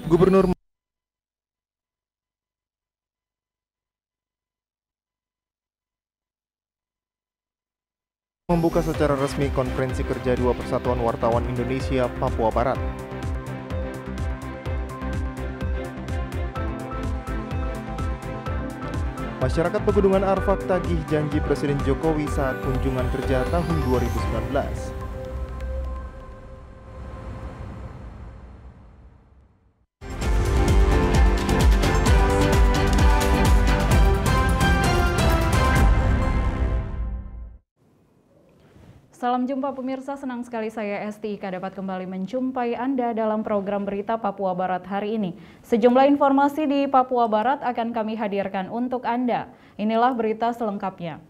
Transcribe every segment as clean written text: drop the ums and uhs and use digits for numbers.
Gubernur membuka secara resmi konferensi kerja 2 Persatuan Wartawan Indonesia Papua Barat. Masyarakat Pegunungan Arfak tagih janji Presiden Jokowi saat kunjungan kerja tahun 2019. Salam jumpa pemirsa, senang sekali saya Esti Ika dapat kembali menjumpai Anda dalam program berita Papua Barat hari ini. Sejumlah informasi di Papua Barat akan kami hadirkan untuk Anda. Inilah berita selengkapnya.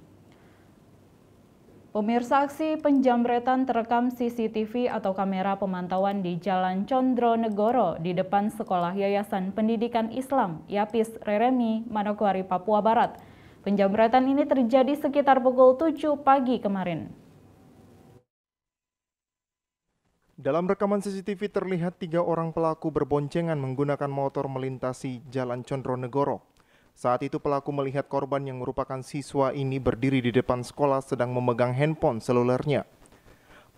Pemirsa, aksi penjamretan terekam CCTV atau kamera pemantauan di Jalan Condronegoro di depan Sekolah Yayasan Pendidikan Islam Yapis Reremi, Manokwari, Papua Barat. Penjamretan ini terjadi sekitar pukul 7 pagi kemarin. Dalam rekaman CCTV terlihat 3 orang pelaku berboncengan menggunakan motor melintasi Jalan Condronegoro. Saat itu pelaku melihat korban yang merupakan siswa ini berdiri di depan sekolah sedang memegang handphone selulernya.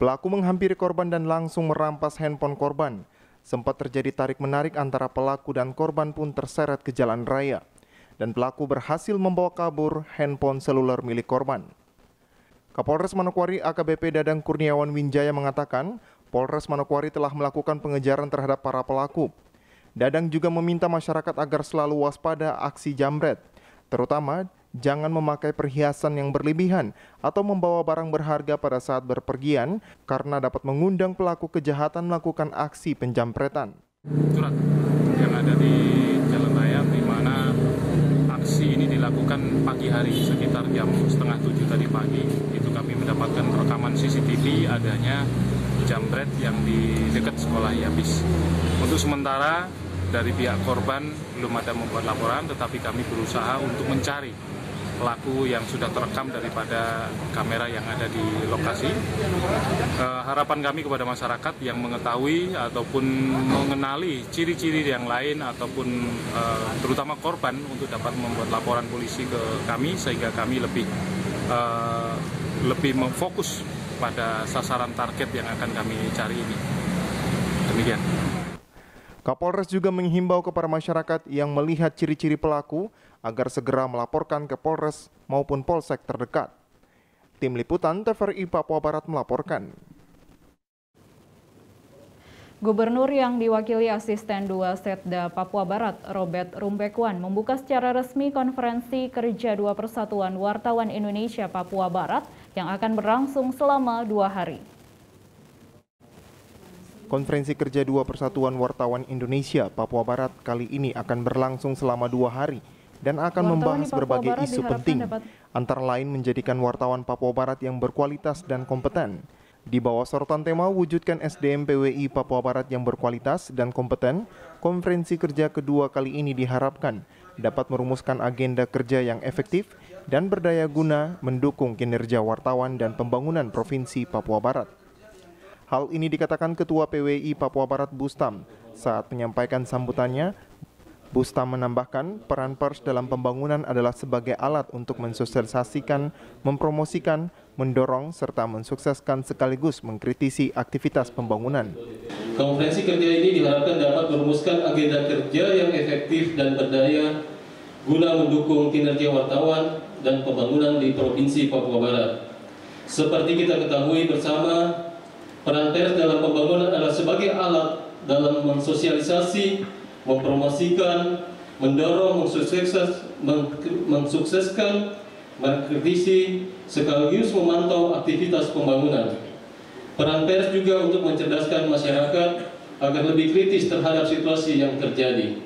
Pelaku menghampiri korban dan langsung merampas handphone korban. Sempat terjadi tarik-menarik antara pelaku dan korban pun terseret ke jalan raya. Dan pelaku berhasil membawa kabur handphone seluler milik korban. Kapolres Manokwari AKBP Dadang Kurniawan Winjaya mengatakan, Polres Manokwari telah melakukan pengejaran terhadap para pelaku. Dadang juga meminta masyarakat agar selalu waspada aksi jambret, terutama jangan memakai perhiasan yang berlebihan atau membawa barang berharga pada saat berpergian karena dapat mengundang pelaku kejahatan melakukan aksi penjamretan. Surat yang ada di jalan raya di mana aksi ini dilakukan pagi hari sekitar jam 6:30 tadi pagi. Itu kami mendapatkan rekaman CCTV adanya jambret yang di dekat sekolah Yapis. Untuk sementara dari pihak korban belum ada membuat laporan, tetapi kami berusaha untuk mencari pelaku yang sudah terekam daripada kamera yang ada di lokasi. Harapan kami kepada masyarakat yang mengetahui ataupun mengenali ciri-ciri yang lain ataupun terutama korban untuk dapat membuat laporan polisi ke kami sehingga kami lebih memfokus pada sasaran target yang akan kami cari ini. Demikian. Kapolres juga menghimbau kepada masyarakat yang melihat ciri-ciri pelaku agar segera melaporkan ke Polres maupun Polsek terdekat. Tim Liputan TVRI Papua Barat melaporkan. Gubernur yang diwakili Asisten 2 Setda Papua Barat, Robert Rumbekwan, membuka secara resmi konferensi kerja 2 Persatuan Wartawan Indonesia Papua Barat yang akan berlangsung selama 2 hari. Konferensi kerja 2 Persatuan Wartawan Indonesia Papua Barat kali ini akan berlangsung selama 2 hari dan akan membahas berbagai isu penting, antara lain menjadikan wartawan Papua Barat yang berkualitas dan kompeten. Di bawah sorotan tema wujudkan SDM PWI Papua Barat yang berkualitas dan kompeten, konferensi kerja kedua kali ini diharapkan dapat merumuskan agenda kerja yang efektif dan berdaya guna mendukung kinerja wartawan dan pembangunan Provinsi Papua Barat. Hal ini dikatakan Ketua PWI Papua Barat Bustam saat menyampaikan sambutannya. Bustam menambahkan peran pers dalam pembangunan adalah sebagai alat untuk mensosialisasikan, mempromosikan, mendorong, serta mensukseskan sekaligus mengkritisi aktivitas pembangunan. Konferensi kerja ini diharapkan dapat merumuskan agenda kerja yang efektif dan berdaya guna mendukung kinerja wartawan dan pembangunan di Provinsi Papua Barat. Seperti kita ketahui bersama, peran pers dalam pembangunan adalah sebagai alat dalam mensosialisasi, mempromosikan, mendorong, mensukseskan, mengkritisi, sekaligus memantau aktivitas pembangunan. Peran pers juga untuk mencerdaskan masyarakat agar lebih kritis terhadap situasi yang terjadi.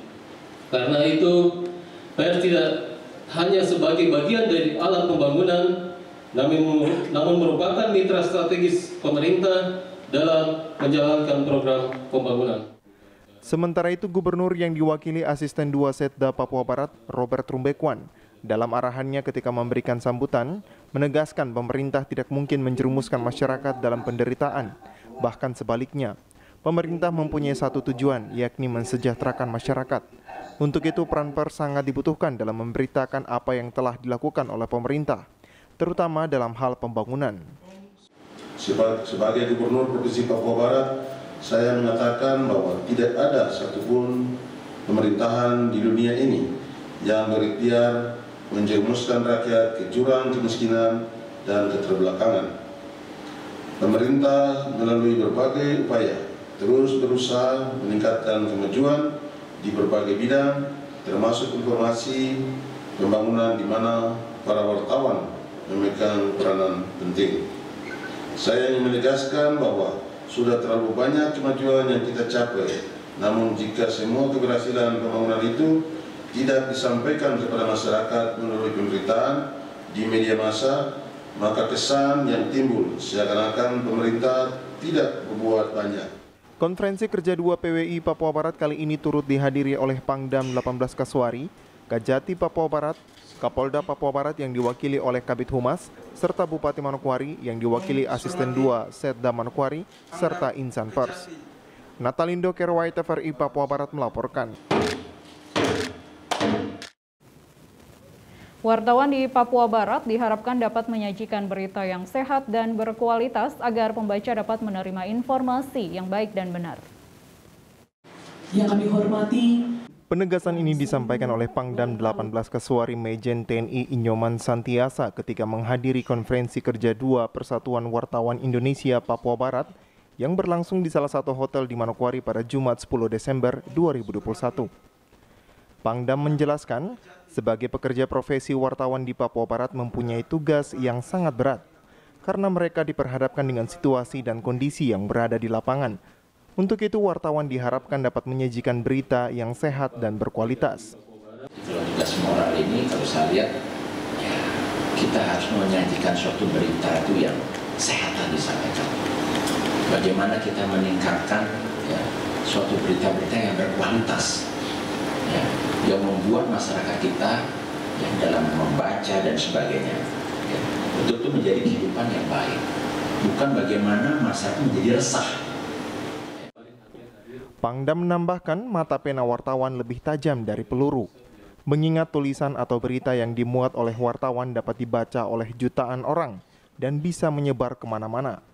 Karena itu, pers tidak hanya sebagai bagian dari alat pembangunan, namun merupakan mitra strategis pemerintah dalam menjalankan program pembangunan. Sementara itu, Gubernur yang diwakili Asisten 2 Setda Papua Barat, Robert Rumbekwan, dalam arahannya ketika memberikan sambutan, menegaskan pemerintah tidak mungkin menjerumuskan masyarakat dalam penderitaan. Bahkan sebaliknya, Pemerintah mempunyai satu tujuan, yakni mensejahterakan masyarakat. Untuk itu, peran pers sangat dibutuhkan dalam memberitakan apa yang telah dilakukan oleh pemerintah, terutama dalam hal pembangunan. Sebagai Gubernur Provinsi Papua Barat, saya mengatakan bahwa tidak ada satupun pemerintahan di dunia ini yang berikhtiar menjerumuskan rakyat ke jurang kemiskinan dan keterbelakangan. Pemerintah melalui berbagai upaya terus berusaha meningkatkan kemajuan di berbagai bidang, termasuk informasi pembangunan di mana para wartawan memegang peranan penting. Saya ingin menegaskan bahwa sudah terlalu banyak kemajuan yang kita capai, namun jika semua keberhasilan pembangunan itu tidak disampaikan kepada masyarakat melalui pemberitaan di media massa, maka kesan yang timbul seakan-akan pemerintah tidak berbuat banyak. Konferensi Kerja 2 PWI Papua Barat kali ini turut dihadiri oleh Pangdam 18 Kaswari, Kajati Papua Barat, Kapolda Papua Barat yang diwakili oleh Kabid Humas, serta Bupati Manokwari yang diwakili Asisten 2 Setda Manokwari, serta insan pers. Natalindo Kerwai TVRI Papua Barat melaporkan. Wartawan di Papua Barat diharapkan dapat menyajikan berita yang sehat dan berkualitas agar pembaca dapat menerima informasi yang baik dan benar. Yang kami hormati, penegasan ini disampaikan oleh Pangdam 18 Kaswari Mejen TNI Inyoman Santiasa ketika menghadiri konferensi kerja 2 Persatuan Wartawan Indonesia Papua Barat yang berlangsung di salah satu hotel di Manokwari pada Jumat 10 Desember 2021. Pangdam menjelaskan, sebagai pekerja profesi wartawan di Papua Barat mempunyai tugas yang sangat berat karena mereka diperhadapkan dengan situasi dan kondisi yang berada di lapangan. Untuk itu, wartawan diharapkan dapat menyajikan berita yang sehat dan berkualitas. Kalau tugas moral ini, kalau saya lihat, ya, kita harus menyajikan suatu berita itu yang sehat tadi disampaikan. Bagaimana kita meningkatkan ya, suatu berita-berita yang berkualitas, ya, yang membuat masyarakat kita yang dalam membaca dan sebagainya ya, betul-betul menjadi kehidupan yang baik. Bukan bagaimana masyarakat menjadi resah. Pangdam menambahkan mata pena wartawan lebih tajam dari peluru. Mengingat tulisan atau berita yang dimuat oleh wartawan dapat dibaca oleh jutaan orang dan bisa menyebar kemana-mana.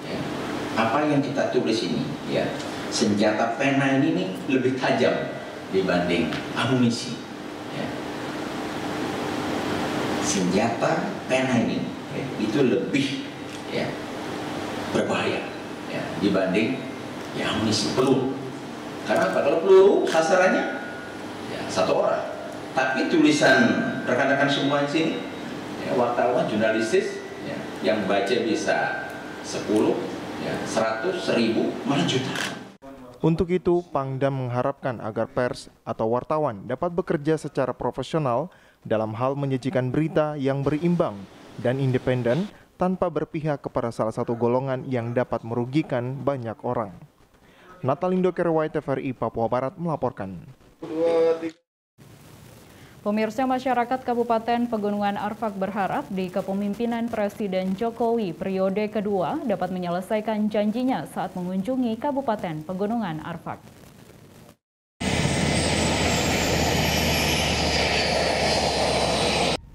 Ya, apa yang kita tulis ini, ya, senjata pena ini nih lebih tajam dibanding amunisi. Ya. Senjata pena ini ya, itu lebih ya, berbahaya ya, dibanding ya, amunisi peluru. Karena apa? Kalau peluru sasarannya ya, satu orang, tapi tulisan rekan-rekan semua di sini ya, wartawan, jurnalistis ya, yang baca bisa 10, ya, 100, 1000, malah jutaan. Untuk itu, Pangdam mengharapkan agar pers atau wartawan dapat bekerja secara profesional dalam hal menyajikan berita yang berimbang dan independen tanpa berpihak kepada salah satu golongan yang dapat merugikan banyak orang. Natalindo Kerwai TVRI Papua Barat melaporkan. Pemirsa, masyarakat Kabupaten Pegunungan Arfak berharap di kepemimpinan Presiden Jokowi periode kedua dapat menyelesaikan janjinya saat mengunjungi Kabupaten Pegunungan Arfak.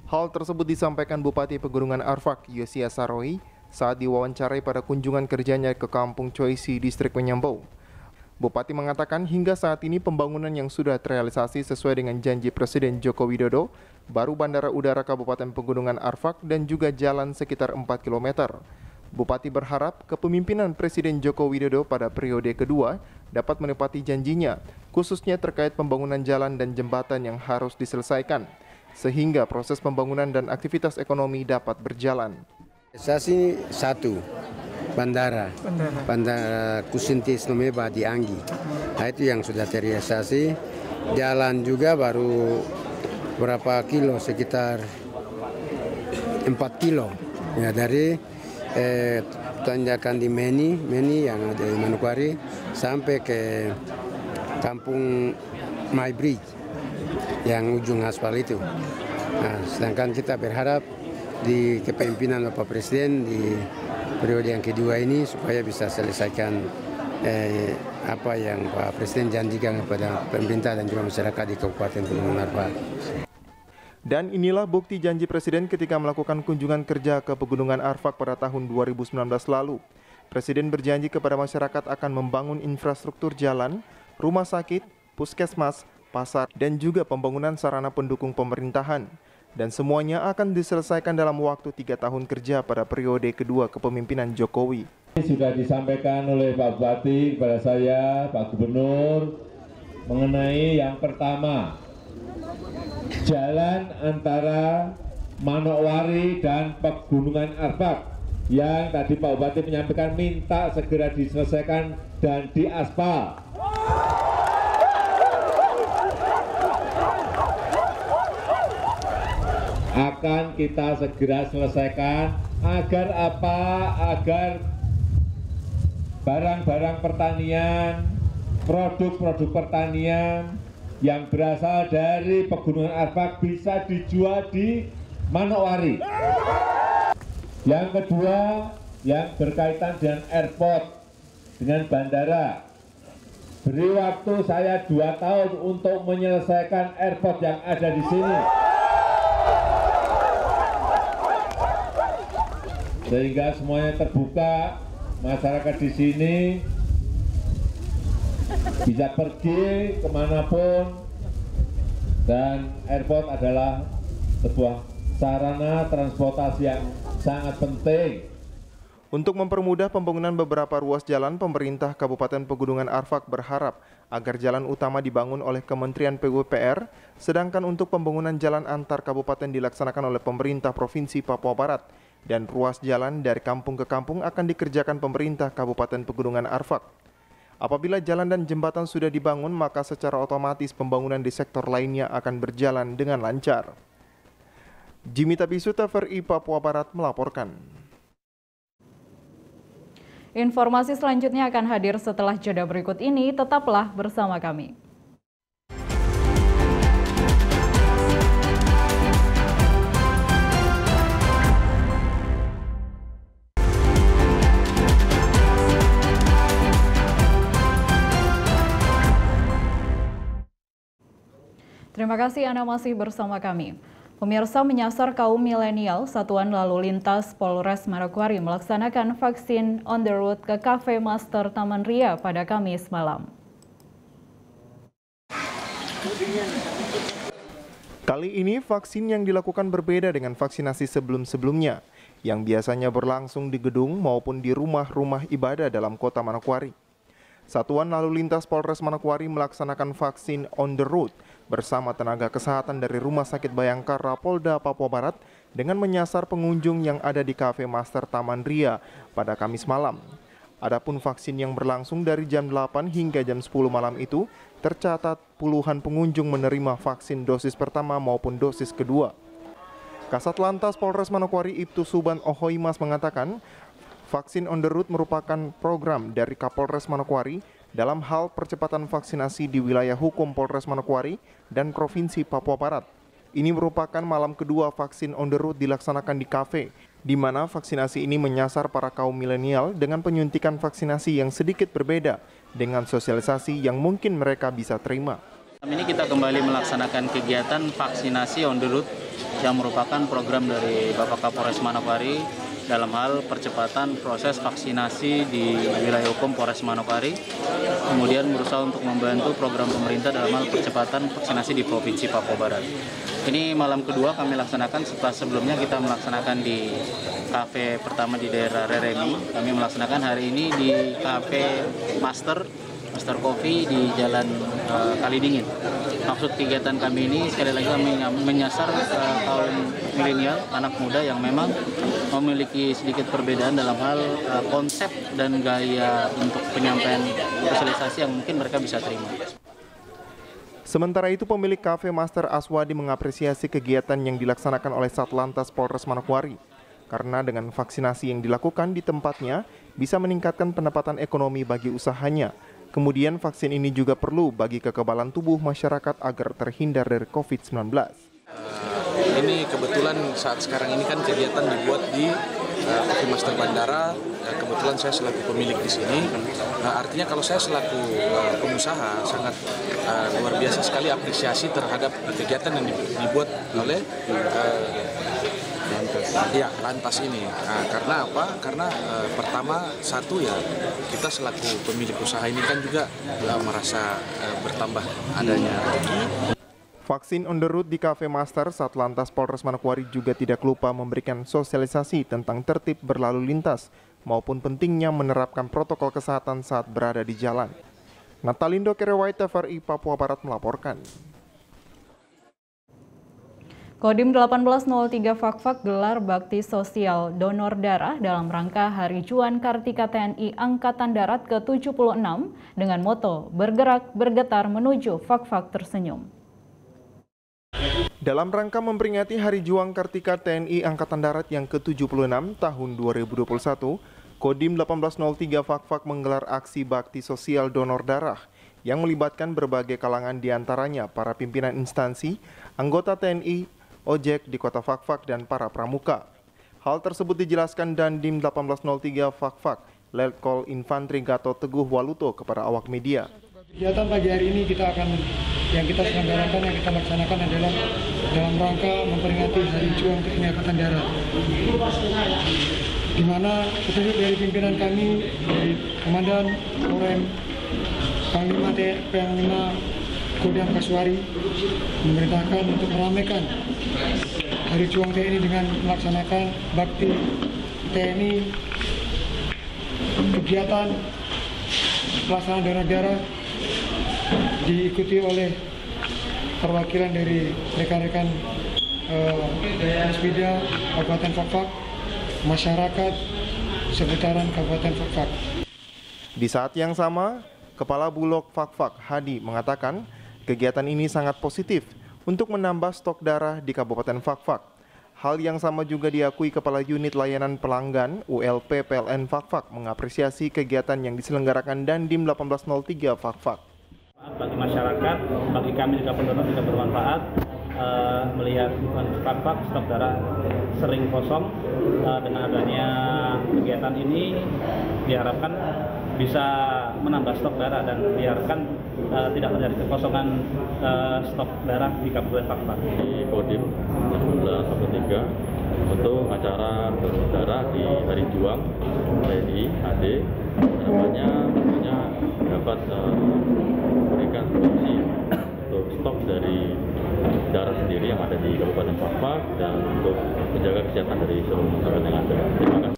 Hal tersebut disampaikan Bupati Pegunungan Arfak, Yosia Saroi, saat diwawancarai pada kunjungan kerjanya ke Kampung Choisi, Distrik Menyambau. Bupati mengatakan hingga saat ini pembangunan yang sudah terrealisasi sesuai dengan janji Presiden Joko Widodo, baru Bandara Udara Kabupaten Pegunungan Arfak dan juga jalan sekitar 4 km. Bupati berharap kepemimpinan Presiden Joko Widodo pada periode kedua dapat menepati janjinya, khususnya terkait pembangunan jalan dan jembatan yang harus diselesaikan, sehingga proses pembangunan dan aktivitas ekonomi dapat berjalan. Realisasi satu, bandara Kusintis Nomeba di Anggi. Nah, itu yang sudah terrealisasi. Jalan juga baru berapa kilo, sekitar 4 kilo. Ya, dari tanjakan di Meni yang ada di Manokwari sampai ke Kampung My Bridge yang ujung aspal itu. Nah, sedangkan kita berharap di kepemimpinan Bapak Presiden di periode yang kedua ini supaya bisa selesaikan apa yang Pak Presiden janjikan kepada pemerintah dan juga masyarakat di Kabupaten Pegunungan Arfak. Dan inilah bukti janji Presiden ketika melakukan kunjungan kerja ke Pegunungan Arfak pada tahun 2019 lalu. Presiden berjanji kepada masyarakat akan membangun infrastruktur jalan, rumah sakit, puskesmas, pasar, dan juga pembangunan sarana pendukung pemerintahan. Dan semuanya akan diselesaikan dalam waktu 3 tahun kerja pada periode kedua kepemimpinan Jokowi. Sudah disampaikan oleh Pak Bupati kepada saya, Pak Gubernur, mengenai yang pertama, jalan antara Manokwari dan Pegunungan Arfak yang tadi Pak Bupati menyampaikan minta segera diselesaikan dan diaspal. Akan kita segera selesaikan agar apa? Agar barang-barang pertanian, produk-produk pertanian yang berasal dari Pegunungan Arfak bisa dijual di Manokwari. Yang kedua, yang berkaitan dengan airport, dengan bandara. Beri waktu saya 2 tahun untuk menyelesaikan airport yang ada di sini. Sehingga semuanya terbuka, masyarakat di sini bisa pergi kemanapun, dan airport adalah sebuah sarana transportasi yang sangat penting. Untuk mempermudah pembangunan beberapa ruas jalan, pemerintah Kabupaten Pegunungan Arfak berharap agar jalan utama dibangun oleh Kementerian PUPR, sedangkan untuk pembangunan jalan antar kabupaten dilaksanakan oleh pemerintah Provinsi Papua Barat, dan ruas jalan dari kampung ke kampung akan dikerjakan pemerintah Kabupaten Pegunungan Arfak. Apabila jalan dan jembatan sudah dibangun, maka secara otomatis pembangunan di sektor lainnya akan berjalan dengan lancar. Jimmy Tabisu, TVRI Papua Barat melaporkan. Informasi selanjutnya akan hadir setelah jeda berikut ini. Tetaplah bersama kami. Terima kasih Anda masih bersama kami. Pemirsa, menyasar kaum milenial, Satuan Lalu Lintas Polres Manokwari melaksanakan vaksin on the road ke Cafe Master Taman Ria pada Kamis malam. Kali ini vaksin yang dilakukan berbeda dengan vaksinasi sebelum-sebelumnya, yang biasanya berlangsung di gedung maupun di rumah-rumah ibadah dalam kota Manokwari. Satuan Lalu Lintas Polres Manokwari melaksanakan vaksin on the road bersama tenaga kesehatan dari Rumah Sakit Bayangkara Polda Papua Barat dengan menyasar pengunjung yang ada di Cafe Master Taman Ria pada Kamis malam. Adapun vaksin yang berlangsung dari jam 8 hingga jam 10 malam itu, tercatat puluhan pengunjung menerima vaksin dosis pertama maupun dosis kedua. Kasat Lantas Polres Manokwari Ibtu Suban Ohoimas mengatakan, vaksin on the road merupakan program dari Kapolres Manokwari dalam hal percepatan vaksinasi di wilayah hukum Polres Manokwari dan Provinsi Papua Barat. Ini merupakan malam kedua vaksin on the road dilaksanakan di kafe, di mana vaksinasi ini menyasar para kaum milenial dengan penyuntikan vaksinasi yang sedikit berbeda dengan sosialisasi yang mungkin mereka bisa terima. Ini kita kembali melaksanakan kegiatan vaksinasi on the road yang merupakan program dari Bapak Kapolres Manokwari dalam hal percepatan proses vaksinasi di wilayah hukum Polres Manokwari, kemudian berusaha untuk membantu program pemerintah dalam hal percepatan vaksinasi di Provinsi Papua Barat. Ini malam kedua kami laksanakan setelah sebelumnya kita melaksanakan di kafe pertama di daerah Reremi. Kami melaksanakan hari ini di kafe Master Coffee di Jalan Kalidingin. Maksud kegiatan kami ini sekali lagi kami menyasar kaum milenial, anak muda yang memang memiliki sedikit perbedaan dalam hal konsep dan gaya untuk penyampaian sosialisasi yang mungkin mereka bisa terima. Sementara itu, pemilik Cafe Master Aswadi mengapresiasi kegiatan yang dilaksanakan oleh Satlantas Polres Manokwari, karena dengan vaksinasi yang dilakukan di tempatnya bisa meningkatkan pendapatan ekonomi bagi usahanya. Kemudian vaksin ini juga perlu bagi kekebalan tubuh masyarakat agar terhindar dari COVID-19. Ini kebetulan saat sekarang ini kan kegiatan dibuat di Coffee Master Bandara. Kebetulan saya selaku pemilik di sini. Artinya kalau saya selaku pengusaha sangat luar biasa sekali apresiasi terhadap kegiatan yang dibuat oleh Lantas ini. Karena apa? Karena pertama satu ya kita selaku pemilik usaha ini kan juga merasa bertambah adanya rezeki. Vaksin on the road di Cafe Master, Satlantas Polres Manokwari juga tidak lupa memberikan sosialisasi tentang tertib berlalu lintas maupun pentingnya menerapkan protokol kesehatan saat berada di jalan. Natalindo Kerewait, TVRI Papua Barat melaporkan. Kodim 1803 Fakfak gelar bakti sosial donor darah dalam rangka Hari Juang Kartika TNI Angkatan Darat ke-76 dengan moto bergerak bergetar menuju Fakfak tersenyum. Dalam rangka memperingati Hari Juang Kartika TNI Angkatan Darat yang ke-76 tahun 2021, Kodim 1803 Fakfak menggelar aksi bakti sosial donor darah yang melibatkan berbagai kalangan diantaranya para pimpinan instansi, anggota TNI, ojek di kota Fakfak dan para pramuka. Hal tersebut dijelaskan Dandim 1803 Fakfak, Letkol Infantri Gatot Teguh Waluto kepada awak media. Kegiatan pagi hari ini kita selenggarakan, yang kita laksanakan adalah dalam rangka memperingati Hari Juang TNI Angkatan Darat, di mana petunjuk dari pimpinan kami, dari Komandan Korem, Panglima Kodam Kasuari memerintahkan untuk meramaikan Hari Juang TNI dengan melaksanakan bakti TNI, kegiatan pelaksanaan donor darah diikuti oleh perwakilan dari rekan-rekan Spida Kabupaten Fakfak, masyarakat seputaran Kabupaten Fakfak. Di saat yang sama, Kepala Bulog Fakfak Hadi mengatakan kegiatan ini sangat positif untuk menambah stok darah di Kabupaten Fakfak. Hal yang sama juga diakui Kepala Unit Layanan Pelanggan ULP PLN Fakfak mengapresiasi kegiatan yang diselenggarakan Dandim 1803 Fakfak. Bagi masyarakat, bagi kami juga pendonor juga bermanfaat melihat Fakfak stok darah sering kosong. Dengan adanya kegiatan ini diharapkan bisa menambah stok darah dan diharapkan tidak terjadi kekosongan stok darah di Kabupaten Fakfak. Di Kodim 1803 untuk acara donor darah di Hari Juang TNI AD, harapannya tentunya dapat memberikan solusi untuk stok dari darah sendiri yang ada di Kabupaten Fakfak dan untuk menjaga kesehatan dari seluruh masyarakat yang ada. Terima kasih.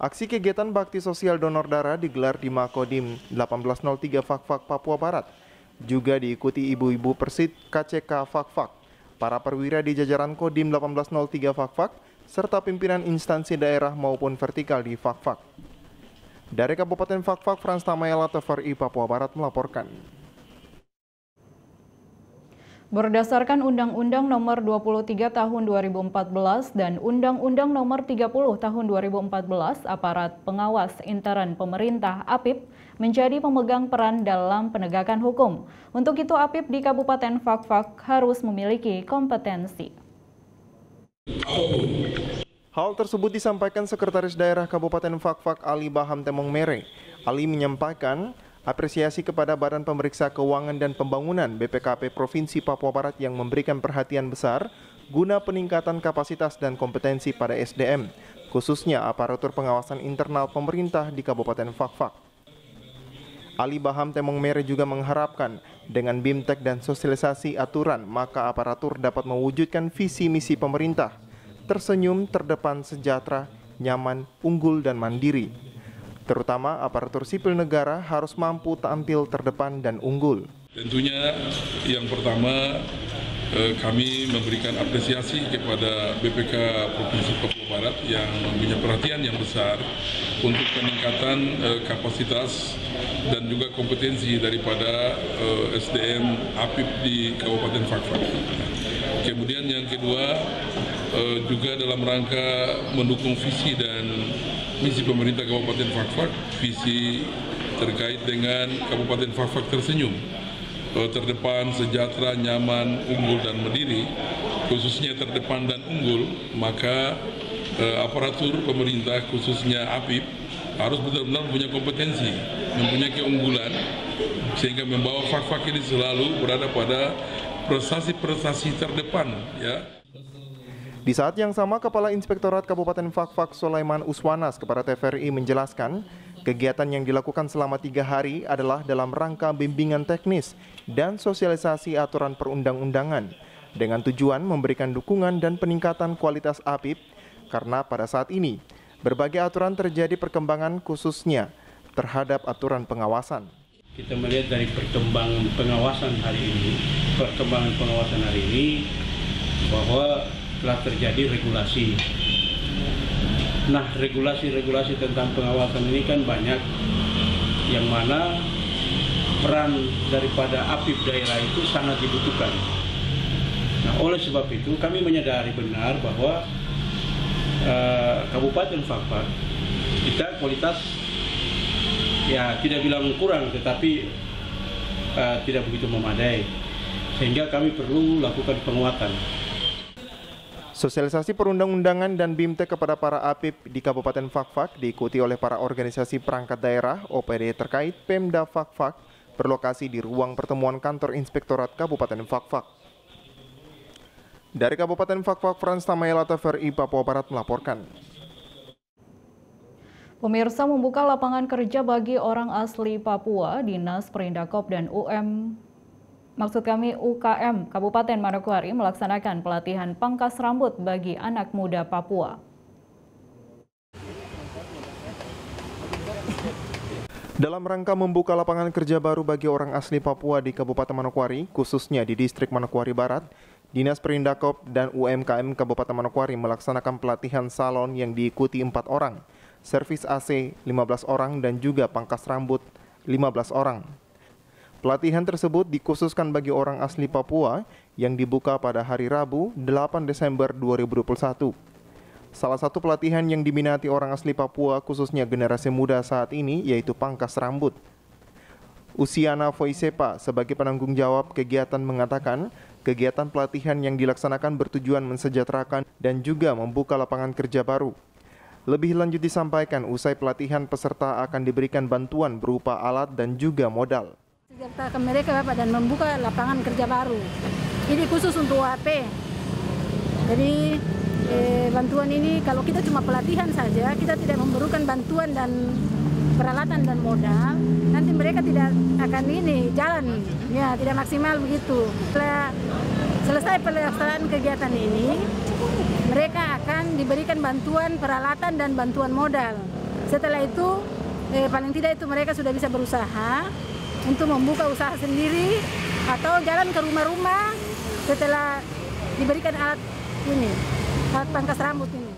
Aksi kegiatan bakti sosial donor darah digelar di Makodim 1803 Fakfak, Papua Barat. Juga diikuti ibu-ibu Persit KCK Fakfak, para perwira di jajaran Kodim 1803 Fakfak, serta pimpinan instansi daerah maupun vertikal di Fakfak. Dari Kabupaten Fakfak, Frans Tamayala, TVRI Papua Barat melaporkan. Berdasarkan Undang-Undang Nomor 23 Tahun 2014 dan Undang-Undang Nomor 30 Tahun 2014, aparat pengawas intern pemerintah APIP menjadi pemegang peran dalam penegakan hukum. Untuk itu APIP di Kabupaten Fakfak harus memiliki kompetensi. Hal tersebut disampaikan Sekretaris Daerah Kabupaten Fakfak Ali Baham Temong Mere. Ali menyampaikan apresiasi kepada Badan Pemeriksa Keuangan dan Pembangunan BPKP Provinsi Papua Barat yang memberikan perhatian besar guna peningkatan kapasitas dan kompetensi pada SDM, khususnya aparatur pengawasan internal pemerintah di Kabupaten Fakfak. Ali Baham Temong Mere juga mengharapkan dengan BIMTEK dan sosialisasi aturan, maka aparatur dapat mewujudkan visi misi pemerintah, tersenyum, terdepan, sejahtera, nyaman, unggul, dan mandiri. Terutama aparatur sipil negara harus mampu tampil terdepan dan unggul. Tentunya yang pertama kami memberikan apresiasi kepada BPK Provinsi Papua Barat yang mempunyai perhatian yang besar untuk peningkatan kapasitas dan juga kompetensi daripada SDM APIP di Kabupaten Fakfak. Kemudian yang kedua juga dalam rangka mendukung visi dan misi pemerintah Kabupaten Fakfak, visi terkait dengan Kabupaten Fakfak tersenyum. terdepan, sejahtera, nyaman, unggul dan mandiri, khususnya terdepan dan unggul, maka aparatur pemerintah khususnya APIP harus benar-benar punya kompetensi, mempunyai keunggulan, sehingga membawa Fak-Fak ini selalu berada pada prestasi-prestasi terdepan, ya. Di saat yang sama, Kepala Inspektorat Kabupaten Fak-Fak Sulaiman Uswanas kepada TVRI menjelaskan, kegiatan yang dilakukan selama 3 hari adalah dalam rangka bimbingan teknis dan sosialisasi aturan perundang-undangan dengan tujuan memberikan dukungan dan peningkatan kualitas APIP karena pada saat ini berbagai aturan terjadi perkembangan khususnya terhadap aturan pengawasan. Kita melihat dari perkembangan pengawasan hari ini bahwa telah terjadi regulasi. Nah, regulasi tentang pengawasan ini kan banyak, yang mana peran daripada APIP daerah itu sangat dibutuhkan. Nah, oleh sebab itu kami menyadari benar bahwa Kabupaten Fak-Fak kita kualitas ya tidak bilang kurang, tetapi tidak begitu memadai, sehingga kami perlu lakukan penguatan. Sosialisasi perundang-undangan dan BIMTEK kepada para APIP di Kabupaten Fak-Fak diikuti oleh para organisasi perangkat daerah OPD terkait Pemda Fak-Fak berlokasi di ruang pertemuan kantor Inspektorat Kabupaten Fak-Fak. Dari Kabupaten Fak-Fak, Frans Tamaela, TVRI Papua Barat melaporkan. Pemirsa, membuka lapangan kerja bagi orang asli Papua, Dinas Perindakop dan UKM Kabupaten Manokwari melaksanakan pelatihan pangkas rambut bagi anak muda Papua. Dalam rangka membuka lapangan kerja baru bagi orang asli Papua di Kabupaten Manokwari, khususnya di Distrik Manokwari Barat, Dinas Perindakop dan UMKM Kabupaten Manokwari melaksanakan pelatihan salon yang diikuti 4 orang, servis AC 15 orang dan juga pangkas rambut 15 orang. Pelatihan tersebut dikhususkan bagi orang asli Papua yang dibuka pada hari Rabu 8 Desember 2021. Salah satu pelatihan yang diminati orang asli Papua khususnya generasi muda saat ini yaitu pangkas rambut. Usiana Foisepa sebagai penanggung jawab kegiatan mengatakan kegiatan pelatihan yang dilaksanakan bertujuan mensejahterakan dan juga membuka lapangan kerja baru. Lebih lanjut disampaikan usai pelatihan peserta akan diberikan bantuan berupa alat dan juga modal. Sejahterakan mereka Bapak dan membuka lapangan kerja baru. Ini khusus untuk UAP. Jadi bantuan ini kalau kita cuma pelatihan saja, kita tidak memerlukan bantuan dan peralatan dan modal, nanti mereka tidak akan jalan, ya tidak maksimal begitu. Setelah selesai pelaksanaan kegiatan ini, mereka akan diberikan bantuan peralatan dan bantuan modal. Setelah itu, paling tidak itu mereka sudah bisa berusaha untuk membuka usaha sendiri atau jalan ke rumah-rumah setelah diberikan alat pangkas rambut ini.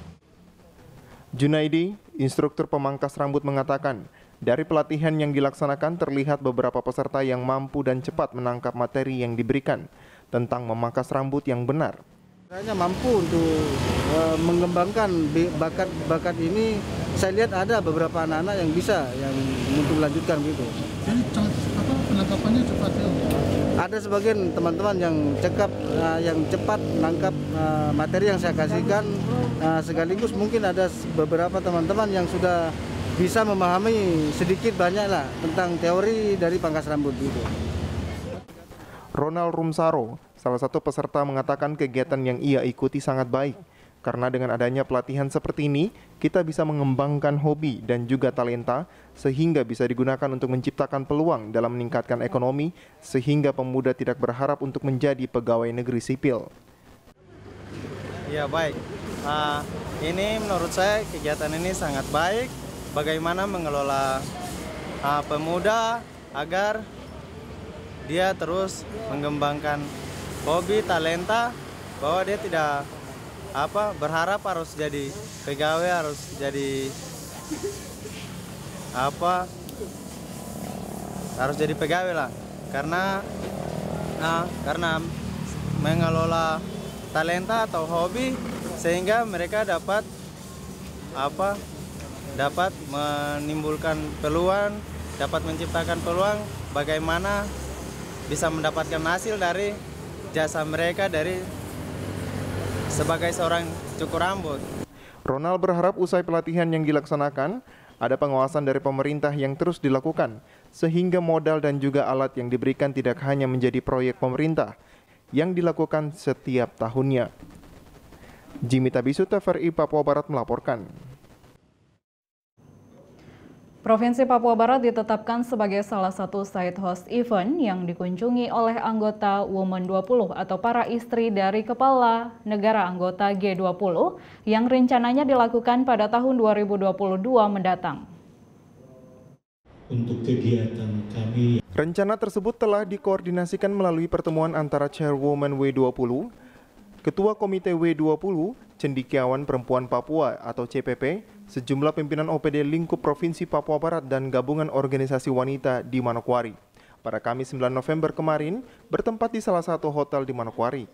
Junaidi, instruktur pemangkas rambut mengatakan, dari pelatihan yang dilaksanakan terlihat beberapa peserta yang mampu dan cepat menangkap materi yang diberikan tentang memangkas rambut yang benar. Saya mampu untuk mengembangkan bakat ini. Saya lihat ada beberapa anak-anak yang bisa yang untuk melanjutkan gitu. Jadi penangkapannya cepat ya? Ada sebagian teman-teman yang cepat menangkap materi yang saya kasihkan, sekaligus mungkin ada beberapa teman-teman yang sudah bisa memahami sedikit banyak lah tentang teori dari pangkas rambut gitu. Ronald Rumsaro, salah satu peserta mengatakan kegiatan yang ia ikuti sangat baik. Karena dengan adanya pelatihan seperti ini, kita bisa mengembangkan hobi dan juga talenta sehingga bisa digunakan untuk menciptakan peluang dalam meningkatkan ekonomi sehingga pemuda tidak berharap untuk menjadi pegawai negeri sipil. Ya baik, ini menurut saya kegiatan ini sangat baik. Bagaimana mengelola pemuda agar dia terus mengembangkan hobi, talenta, bahwa dia tidak berharap harus jadi pegawai, harus jadi harus jadi pegawai lah, karena mengelola talenta atau hobi sehingga mereka dapat menimbulkan peluang, dapat menciptakan peluang bagaimana bisa mendapatkan hasil dari jasa mereka dari sebagai seorang cukur rambut. Ronald berharap usai pelatihan yang dilaksanakan, ada pengawasan dari pemerintah yang terus dilakukan, sehingga modal dan juga alat yang diberikan tidak hanya menjadi proyek pemerintah yang dilakukan setiap tahunnya. Jimmy Tabisu, TVRI Papua Barat melaporkan. Provinsi Papua Barat ditetapkan sebagai salah satu site host event yang dikunjungi oleh anggota Women 20 atau para istri dari kepala negara anggota G20 yang rencananya dilakukan pada tahun 2022 mendatang. Untuk kegiatan kami, rencana tersebut telah dikoordinasikan melalui pertemuan antara Chairwoman W20, Ketua Komite W20, Cendekiawan Perempuan Papua atau CPP, sejumlah pimpinan OPD lingkup Provinsi Papua Barat dan gabungan organisasi wanita di Manokwari. Pada Kamis 9 November kemarin, bertempat di salah satu hotel di Manokwari.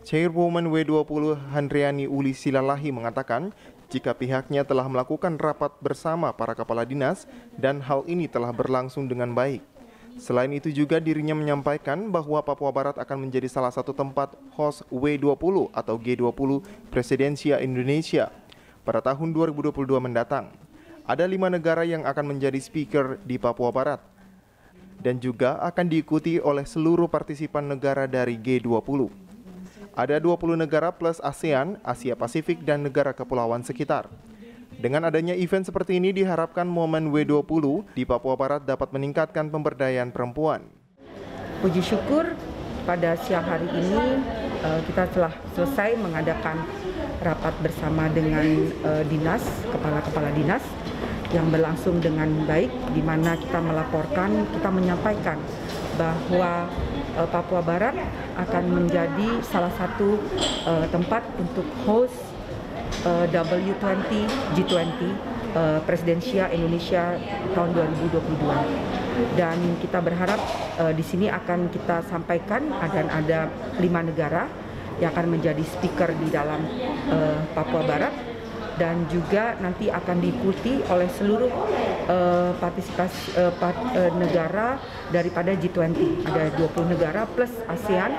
Chairwoman W20 Handriani Uli Silalahi mengatakan, jika pihaknya telah melakukan rapat bersama para kepala dinas dan hal ini telah berlangsung dengan baik. Selain itu juga dirinya menyampaikan bahwa Papua Barat akan menjadi salah satu tempat host W20 atau G20 Presidensia Indonesia pada tahun 2022 mendatang. Ada 5 negara yang akan menjadi speaker di Papua Barat dan juga akan diikuti oleh seluruh partisipan negara dari G20. Ada 20 negara plus ASEAN, Asia Pasifik, dan negara kepulauan sekitar. Dengan adanya event seperti ini diharapkan momen W20 di Papua Barat dapat meningkatkan pemberdayaan perempuan. Puji syukur pada siang hari ini kita telah selesai mengadakan rapat bersama dengan dinas, kepala-kepala dinas yang berlangsung dengan baik, di mana kita melaporkan, kita menyampaikan bahwa Papua Barat akan menjadi salah satu tempat untuk host W20 G20 Presidensia Indonesia tahun 2022. Dan kita berharap di sini akan kita sampaikan ada 5 negara yang akan menjadi speaker di dalam Papua Barat, dan juga nanti akan diikuti oleh seluruh partisipasi negara daripada G20. Ada 20 negara plus ASEAN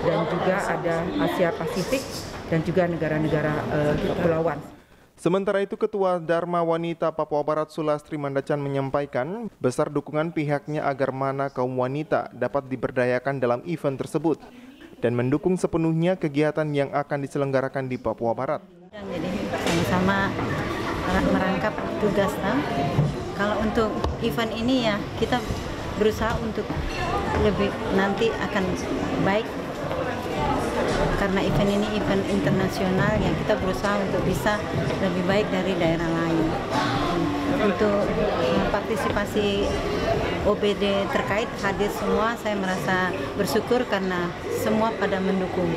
dan juga ada Asia Pasifik dan juga negara-negara kepulauan. Sementara itu, Ketua Dharma Wanita Papua Barat Sulastri Mandacan menyampaikan besar dukungan pihaknya agar mana kaum wanita dapat diberdayakan dalam event tersebut dan mendukung sepenuhnya kegiatan yang akan diselenggarakan di Papua Barat. Jadi sama-sama merangkap tugas. Kalau untuk event ini ya kita berusaha untuk lebih nanti akan baik, karena event ini event internasional yang kita berusaha untuk bisa lebih baik dari daerah lain. Untuk partisipasi OPD terkait hadir semua, saya merasa bersyukur karena semua pada mendukung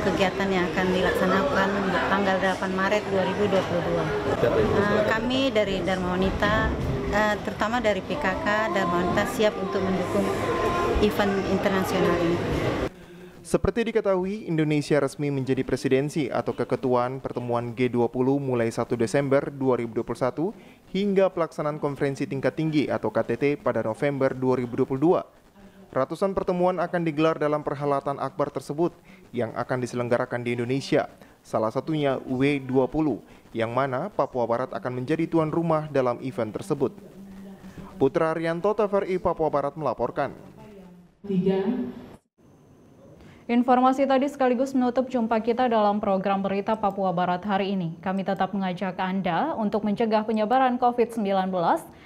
kegiatan yang akan dilaksanakan tanggal 8 Maret 2022. Kami dari Dharma Wanita, terutama dari PKK Dharma Wanita, siap untuk mendukung event internasional ini. Seperti diketahui, Indonesia resmi menjadi presidensi atau keketuaan pertemuan G20 mulai 1 Desember 2021 hingga pelaksanaan konferensi tingkat tinggi atau KTT pada November 2022. Ratusan pertemuan akan digelar dalam perhelatan akbar tersebut yang akan diselenggarakan di Indonesia, salah satunya W20, yang mana Papua Barat akan menjadi tuan rumah dalam event tersebut. Putra Arianto, TVRI Papua Barat melaporkan. Informasi tadi sekaligus menutup jumpa kita dalam program Berita Papua Barat hari ini. Kami tetap mengajak Anda untuk mencegah penyebaran COVID-19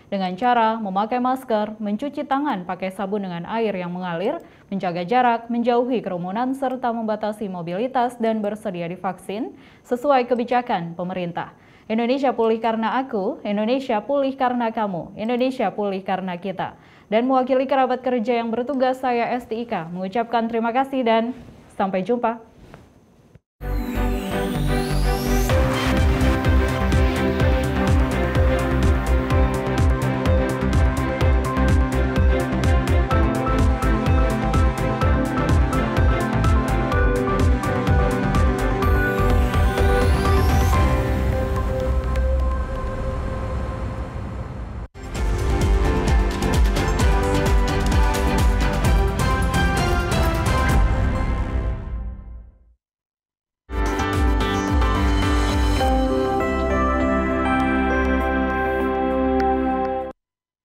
dengan cara memakai masker, mencuci tangan pakai sabun dengan air yang mengalir, menjaga jarak, menjauhi kerumunan, serta membatasi mobilitas dan bersedia divaksin sesuai kebijakan pemerintah. Indonesia pulih karena aku, Indonesia pulih karena kamu, Indonesia pulih karena kita. Dan mewakili kerabat kerja yang bertugas, saya Esti Ika mengucapkan terima kasih dan sampai jumpa.